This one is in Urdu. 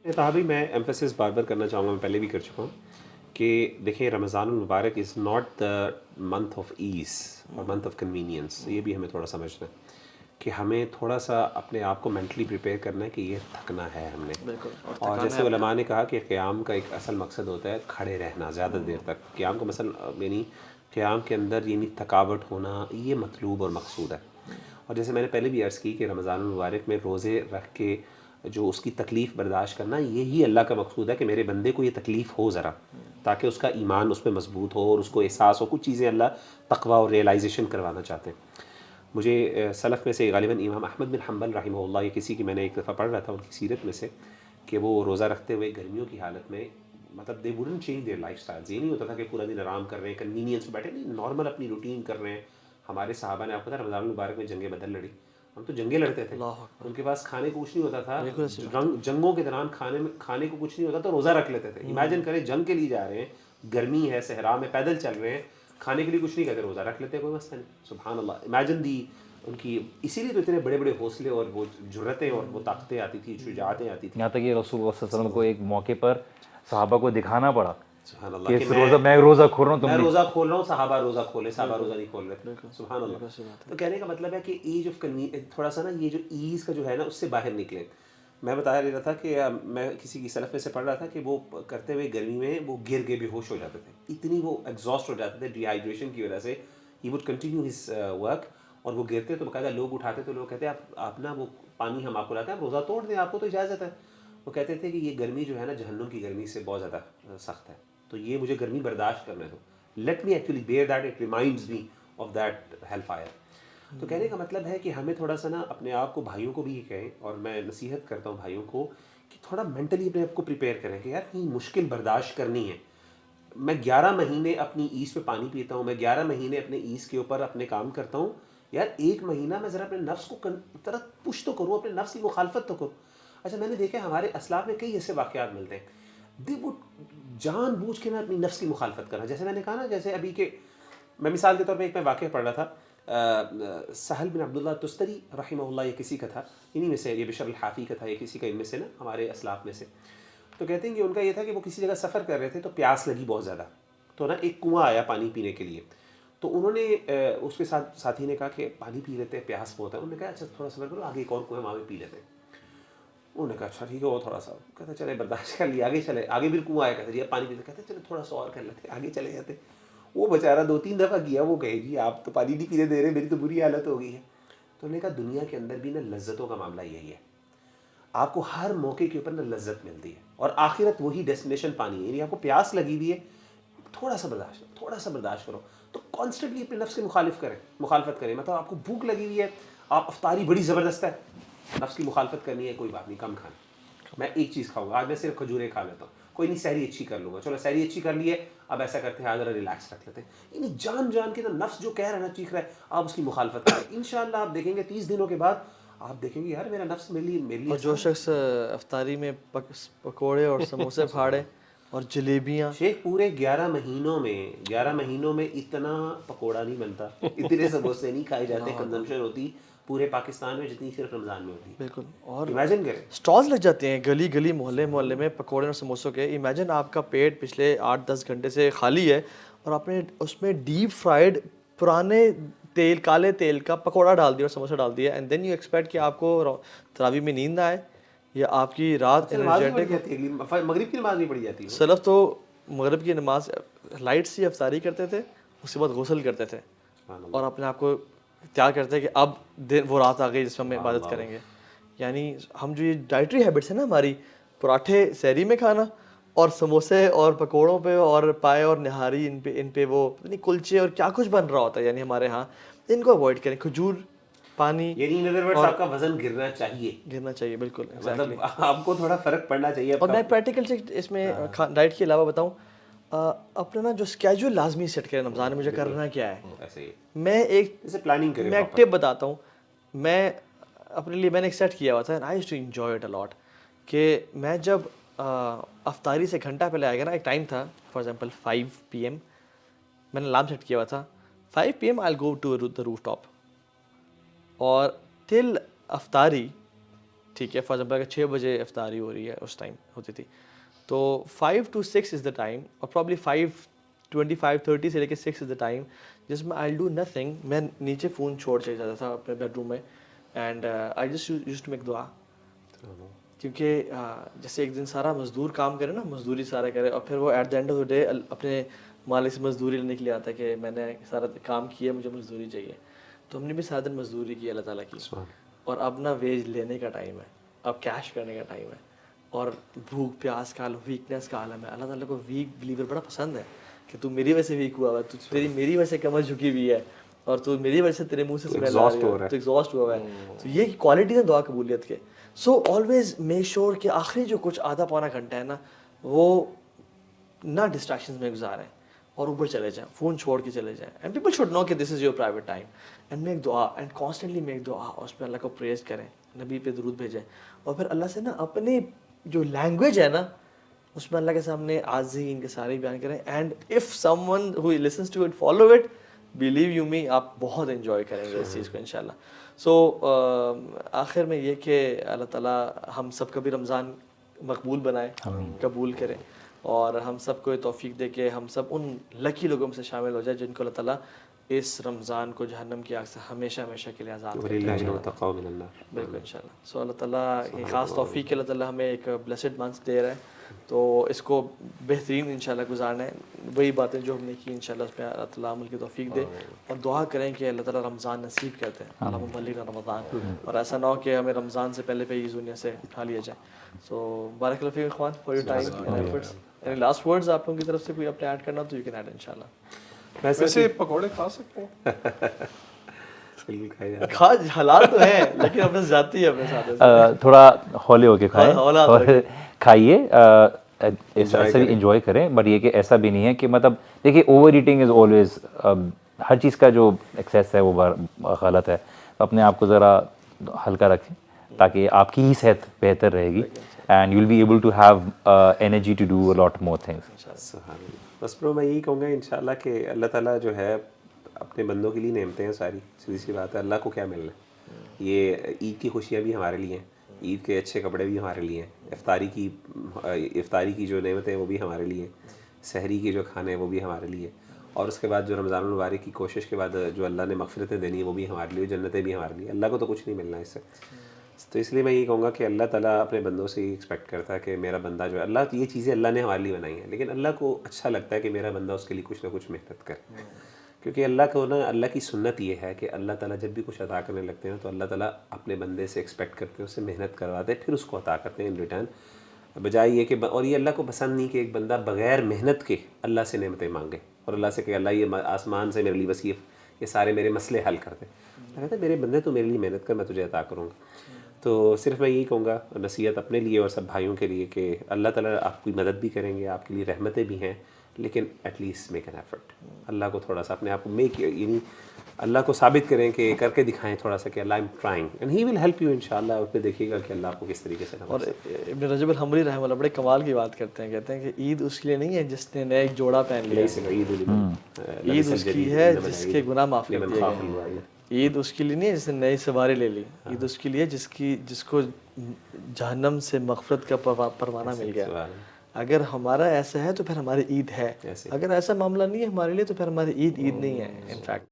تحابی میں ایمفیسس بار بار کرنا چاہوں گا، میں پہلے بھی کر چکا ہوں کہ دیکھیں رمضان المبارک is not the month of as اور منتھ آف کنوینئنس. یہ بھی ہمیں تھوڑا سمجھنا ہے کہ ہمیں تھوڑا سا اپنے آپ کو مینٹلی پریپیئر کرنا ہے کہ یہ تھکنا ہے ہم نے. بالکل. اور جیسے علماء نے کہا کہ قیام کا ایک اصل مقصد ہوتا ہے کھڑے رہنا زیادہ دیر تک. قیام کا مثلا یعنی قیام کے اندر یعنی تھکاوٹ ہونا یہ مطلوب اور مقصود ہے. اور جیسے میں نے پہلے بھی عرض کی کہ رمضان المبارک میں روزے رکھ کے جو اس کی تکلیف برداشت کرنا یہی اللہ کا مقصود ہے کہ میرے بندے کو یہ تکلیف ہو ذرا، تاکہ اس کا ایمان اس پہ مضبوط ہو اور اس کو احساس ہو. کچھ چیزیں اللہ تقوی اور ریئلائزیشن کروانا چاہتے ہیں. مجھے سلف میں سے غالباً امام احمد بن حنبل رحمہ اللہ، یہ کسی کی میں نے ایک دفعہ پڑھ رہا تھا ان کی سیرت میں سے، کہ وہ روزہ رکھتے ہوئے گرمیوں کی حالت میں مطلب they wouldn't change their lifestyle. یہ نہیں ہوتا تھا کہ پورا دن آرام کر رہے ہیں، کنوینئنس پہ بیٹھے، نہیں، نارمل اپنی روٹین کر رہے ہیں. ہمارے صحابہ نے، آپ کو پتہ ہے رمضان المبارک میں جنگ بدر لڑی، ہم تو جنگیں لڑتے تھے، ان کے پاس کھانے کو کچھ نہیں ہوتا تھا. جنگوں کے دوران کھانے کو کچھ نہیں ہوتا تو روزہ رکھ لیتے تھے. امیجن کریں جنگ کے لیے جا رہے ہیں، گرمی ہے، صحرا میں پیدل چل رہے ہیں، کھانے کے لیے کچھ نہیں کہتے، روزہ رکھ لیتے، کوئی مسئلہ نہیں. سبحان اللہ. امیجن دی ان کی، اسی لیے تو اتنے بڑے بڑے حوصلے اور وہ جرتیں اور وہ طاقتیں آتی تھی، شجاعتیں آتی تھیں. یہاں تک کہ رسول اللہ صلی اللہ علیہ وسلم کو ایک موقع پر صحابہ کو دکھانا پڑا سبحان اللہ کہ میں روزہ کھول رہا ہوں، میں روزہ کھول رہا ہوں، صحابہ روزہ کھولے، صحابہ روزہ نہیں کھول رہے تھے. سبحان اللہ. تو کہنے کا مطلب ہے کہ ایج آف تھوڑا سا نا یہ جو ایز کا جو ہے نا اس سے باہر نکلیں. میں بتا رہا تھا کہ میں کسی کی سلف میں سے پڑھ رہا تھا کہ وہ کرتے ہوئے گرمی میں وہ گر کے بے ہوش ہو جاتے تھے، اتنی وہ ایگزاسٹ ہو جاتے تھے ڈی ہائیڈریشن کی وجہ سے. He would continue his work, اور وہ گرتے تو باقاعدہ لوگ اٹھاتے تو لوگ کہتے ہیں آپ نا وہ پانی ہم آپ کو لاتے ہیں، آپ روزہ توڑ دیں، آپ کو تو اجازت ہے. وہ کہتے تھے کہ یہ گرمی جو ہے نا جہنم کی گرمی سے بہت زیادہ سخت ہے، تو یہ مجھے گرمی برداشت کرنے دو. Let me actually bear that, it reminds me of that hellfire. تو کہنے کا مطلب ہے کہ ہمیں تھوڑا سا نا اپنے آپ کو، بھائیوں کو بھی یہ کہیں، اور میں نصیحت کرتا ہوں بھائیوں کو کہ تھوڑا مینٹلی اپنے آپ کو پریپیئر کریں کہ یار یہ مشکل برداشت کرنی ہے. میں 11 مہینے اپنی ایز پہ پانی پیتا ہوں، میں 11 مہینے اپنے ایز کے اوپر اپنے کام کرتا ہوں. یار ایک مہینہ میں ذرا اپنے نفس کو طرح پش تو کروں، اپنے نفس کی مخالفت تو کروں. اچھا میں نے دیکھا ہمارے اسلاف میں کئی ایسے واقعات ملتے ہیں، دی وڈ جان بوجھ کے نا اپنی نفس کی مخالفت کرنا. جیسے میں نے کہا نا، جیسے ابھی کہ میں مثال کے طور پہ ایک میں واقعہ پڑھ رہا تھا، سہل بن عبداللہ تستری رحمہ اللہ، یہ کسی کا تھا انہی میں سے، یہ بشر الحافی کا تھا، یہ کسی کا ان میں سے نا ہمارے اسلاف میں سے. تو کہتے ہیں کہ ان کا یہ تھا کہ وہ کسی جگہ سفر کر رہے تھے تو پیاس لگی بہت زیادہ، تو نا ایک کنواں آیا پانی پینے کے لیے. تو انہوں نے اس کے ساتھی نے کہا کہ پانی پی لیتے ہیں، پیاس بہت ہے. انہوں نے کہا اچھا تھوڑا سفر کرو، آگے ایک اور کنواں وہاں پہ پی لیتے ہیں. انہوں نے کہا اچھا ٹھیک ہے، وہ تھوڑا سا کہتے چلے برداشت کر لیا، آگے چلے، آگے بھی کنواں آیا، کہتے جی پانی پیتے، کہتے چلے تھوڑا سا اور کر لیتے، آگے چلے جاتے. وہ بیچارہ 2-3 دفعہ کیا، وہ کہے جی آپ تو پانی نہیں پینے دے رہے، میری تو بری حالت ہو گئی ہے. تو انہوں نے کہا دنیا کے اندر بھی نا لذتوں کا معاملہ یہی ہے، آپ کو ہر موقع کے اوپر نا لذت ملتی ہے، اور آخرت وہی ڈیسٹینیشن پانی ہے. یعنی آپ کو پیاس لگی ہوئی ہے، تھوڑا سا برداشت کرو، تھوڑا سا برداشت کرو. تو کانسٹنٹلی اپنے نفس کی مخالفت کریں. مطلب آپ کو بھوک لگی ہوئی ہے، آپ افطاری بڑی زبردست ہے، نفس کی مخالفت کرنی ہے، کوئی بات نہیں، کم کھانا. میں ایک چیز کھاؤں گا آج، میں صرف کھجوریں کھا لیتا ہوں، کوئی نہیں، سحری اچھی کر لوں گا، چلو سحری اچھی کر لی ہے، اب ایسا کرتے ہیں آج ذرا ریلیکس رکھ لیتے ہیں. یعنی جان کے نا نفس جو کہہ رہا ہے نا، چیخ رہا ہے، آپ اس کی مخالفت کریں. انشاءاللہ آپ دیکھیں گے 30 دنوں کے بعد آپ دیکھیں گے یار میرا نفس میرے لیے. اور جو شخص افطاری میں پکوڑے اور سموسے پھاڑے اور جلیبیاں، شیخ پورے 11 مہینوں میں اتنا پکوڑا نہیں بنتا، اتنے سموسے نہیں کھائے جاتے، کنزمپشن ہوتی پورے پاکستان میں جتنی صرف رمضان میں ہوتی ہے. بالکل. اور امیجن کریں، اسٹالز لگ جاتے ہیں گلی گلی، محلے میں پکوڑے اور سموسوں کے. امیجن آپ کا پیٹ پچھلے 8-10 گھنٹے سے خالی ہے، اور آپ نے اس میں ڈیپ فرائیڈ پرانے تیل، کالے تیل کا پکوڑا ڈال دیا اور سموسہ ڈال دیا، اینڈ دین یو ایکسپیکٹ کہ آپ کو تراویح میں نیند آئے یا آپ کی رات انرجیٹک. مغرب کی نماز نہیں پڑھی جاتی. سلف تو مغرب کی نماز لائٹ سی افطاری کرتے تھے، اس کے بعد غسل کرتے تھے، اور اپنے آپ کو تیار کرتے کہ اب وہ رات آ گئی جس میں ہم عبادت کریں گے. یعنی ہم جو یہ ڈائٹری ہیبٹس ہیں نا ہماری، پراٹھے سحری میں کھانا، اور سموسے اور پکوڑوں پہ اور پائے اور نہاری، ان پہ وہ نہیں کلچے اور کیا کچھ بن رہا ہوتا ہے یعنی ہمارے ہاں، ان کو اوائڈ کریں. کھجور، پانی، یعنی ان ادر ورڈز آپ کا وزن گرنا چاہیے. بالکل، مطلب آپ کو تھوڑا فرق پڑنا چاہیے. اور میں پریکٹیکل سے اس میں ڈائٹ کے علاوہ بتاؤں، اپنا نا جو اسکیجول لازمی سیٹ کریں رمضان میں، مجھے کرنا کیا ہے. میں ایک ٹپ بتاتا ہوں، میں اپنے لیے میں نے ایک سیٹ کیا ہوا تھا، I used to enjoy it a lot, کہ میں جب افطاری سے گھنٹہ پہلے آئے گا نا، ایک ٹائم تھا فار ایگزامپل 5 PM، میں نے الارم سیٹ کیا ہوا تھا 5 PM I will go to the rooftop, اور ٹل افطاری ٹھیک ہے. فار ایگزامپل اگر 6 بجے افطاری ہو رہی ہے اس ٹائم ہوتی تھی, تو 5 to 6 از دا ٹائم, اور پرابلی 5:25-30 سے لے کے 6 از دا ٹائم جس میں آئی ڈو نتھنگ. میں نیچے فون چھوڑ چلے جاتا تھا اپنے بیڈ روم میں, and I just use to make دعا. کیونکہ جیسے ایک دن سارا مزدور کام کرے نا, مزدوری سارا کرے, اور پھر وہ at the end of the day اپنے مالک سے مزدوری لینے کے لیے آتا ہے کہ میں نے سارا کام کیا, مجھے مزدوری چاہیے. تو ہم نے بھی سارا دن مزدوری کی اللہ تعالیٰ کی, اور اب نا ویج لینے کا ٹائم ہے, اب کیش کرنے کا ٹائم ہے, اور بھوک پیاس کا عالم, ویکنیس کا عالم ہے. اللہ تعالیٰ کو ویک بلیور بڑا پسند ہے کہ تو میری وجہ سے ویک ہوا ہوا ہے, تو میری وجہ سے کمر جھکی ہوئی ہے, اور تو میری وجہ سے تیرے منہ سے اسمیل آ رہی ہے, تو ایگزاسٹ ہوا ہوا ہے. تو یہ کوالٹی ہے دعا قبولیت کے. سو آلویز میک شیور کہ آخری جو کچھ آدھا پونا گھنٹہ ہے نا, وہ نہ ڈسٹریکشنز میں گزاریں اور اوپر چلے جائیں, فون چھوڑ کے چلے جائیں. اینڈ پیپل شوڈ نو کہ this is your private time, and make دعا, اینڈ کانسٹنٹلی میک دعا, اور اس پہ اللہ کو پریز کریں, نبی پہ درود بھیجیں, اور پھر اللہ سے نا اپنی جو لینگویج ہے نا اس میں اللہ کے سامنے عاجزی ان کے سارے بیان کریں. And if someone who listens to it follow it, believe you me, آپ بہت انجوائے کریں گے اس چیز کو انشاءاللہ. سو آخر میں یہ کہ اللہ تعالیٰ ہم سب کا بھی رمضان مقبول بنائے, قبول کرے, اور ہم سب کو یہ توفیق دے کہ ہم سب ان لکی لوگوں میں سے شامل ہو جائے جن کو اللہ تعالیٰ اس رمضان کو جہنم کی آگ سے ہمیشہ ہمیشہ کے لیے آزاد کرے. بالکل انشاءاللہ. سو اللہ تعالیٰ یہ خاص توفیق کہ اللہ تعالیٰ ہمیں ایک بلیسڈ منتھ دے رہا ہے, تو اس کو بہترین انشاءاللہ گزارنا ہے. وہی باتیں جو ہم نے کی انشاءاللہ اس پہ اللہ تعالیٰ عمل کی توفیق دے, اور دعا کریں کہ اللہ تعالیٰ رمضان نصیب کرتے ہیں, اللہم بلغنا رمضان, اور ایسا نہ ہو کہ ہمیں رمضان سے پہلے پہ اس دنیا سے اٹھا لیا جائے. سو بارک اللہ فیک اخوان for your time and efforts. Any last words آپ لوگوں کی طرف سے کوئی اپنے ایڈ کرنا تو یو کین ایڈ انشاءاللہ. ویسے پکوڑے کھا سکتے ہیں, کھا حلال تو ہیں لیکن اپنے ذاتی ہے, اپنے ساتھ تھوڑا ہولے ہو کے کھائیں اور کھائیے, ایسا بھی انجوائے کریں. بٹ یہ کہ ایسا بھی نہیں ہے کہ مطلب دیکھیے اوور ایٹنگ از آلویز, ہر چیز کا جو ایکسیس ہے وہ غلط ہے. اپنے آپ کو ذرا ہلکا رکھیں تاکہ آپ کی ہی صحت بہتر رہے گی, and you will be able to have energy to do a lot more things. بس برو میں یہی کہوں گا انشاءاللہ کہ اللہ تعالیٰ جو ہے اپنے بندوں کے لیے نعمتیں ہیں ساری, سیدھی سی بات ہے. اللہ کو کیا ملنا ہے, یہ عید کی خوشیاں بھی ہمارے لیے ہیں, عید کے اچھے کپڑے بھی ہمارے لیے ہیں, افطاری کی جو نعمتیں ہیں وہ بھی ہمارے لیے, سحری کے جو کھانے ہیں وہ بھی ہمارے لیے, اور اس کے بعد جو رمضان المبارک کی کوشش کے بعد جو اللہ نے مغفرتیں دینی ہیں وہ بھی ہمارے لیے, جنتیں بھی ہمارے لیے. اللہ کو تو کچھ نہیں ملنا اس سے. تو اس لیے میں یہ کہوں گا کہ اللہ تعالیٰ اپنے بندوں سے یہ ایکسپیکٹ کرتا ہے کہ میرا بندہ جو ہے, اللہ یہ چیزیں اللہ نے ہمارے لیے بنائی ہیں, لیکن اللہ کو اچھا لگتا ہے کہ میرا بندہ اس کے لیے کچھ نہ کچھ محنت کرے. کیونکہ اللہ کو نا, اللہ کی سنت یہ ہے کہ اللہ تعالیٰ جب بھی کچھ عطا کرنے لگتے ہیں تو اللہ تعالیٰ اپنے بندے سے ایکسپیکٹ کرتے ہیں, اس سے محنت کرواتے ہیں, پھر اس کو عطا کرتے ہیں ان ریٹرن, بجائے یہ کہ, اور یہ اللہ کو پسند نہیں کہ ایک بندہ بغیر محنت کے اللہ سے نعمتیں مانگے اور اللہ سے کہ اللہ یہ آسمان سے میرے لیے بس یہ سارے میرے مسئلے حل کر دے. کہتے ہیں میرے بندے تو میرے لیے محنت کر, میں تجھے عطا کروں گا. تو صرف میں یہی کہوں گا, نصیحت اپنے لیے اور سب بھائیوں کے لیے, کہ اللہ تعالیٰ آپ کی مدد بھی کریں گے, آپ کے لیے رحمتیں بھی ہیں, لیکن at least make an effort. اللہ کو تھوڑا سا اپنے آپ کو یعنی اللہ کو ثابت کریں, کہ کر کے دکھائیں تھوڑا سا کہ اللہ I'm trying, and he will help you انشاءاللہ. اور پھر دیکھیے گا کہ اللہ آپ کو کس طریقے سے. اور ابن رجب الحنبلی رحمہ اللہ بڑے کمال کی بات کرتے ہیں, کہتے ہیں کہ عید اس کے لیے نہیں ہے جس نے نیا ایک جوڑا پہن لیا, عید اس کی ہے جس کے گناہ معاف کر دیے گئے. عید اس کے لیے نہیں ہے جس نے نئی سواری لے لی, عید اس کے لیے جس کو جہنم سے مغفرت کا پروانہ مل گیا. اگر ہمارا ایسا ہے تو پھر ہماری عید ہے, اگر ایسا معاملہ نہیں ہے ہمارے لیے تو پھر ہماری عید نہیں ہے. انفیکٹ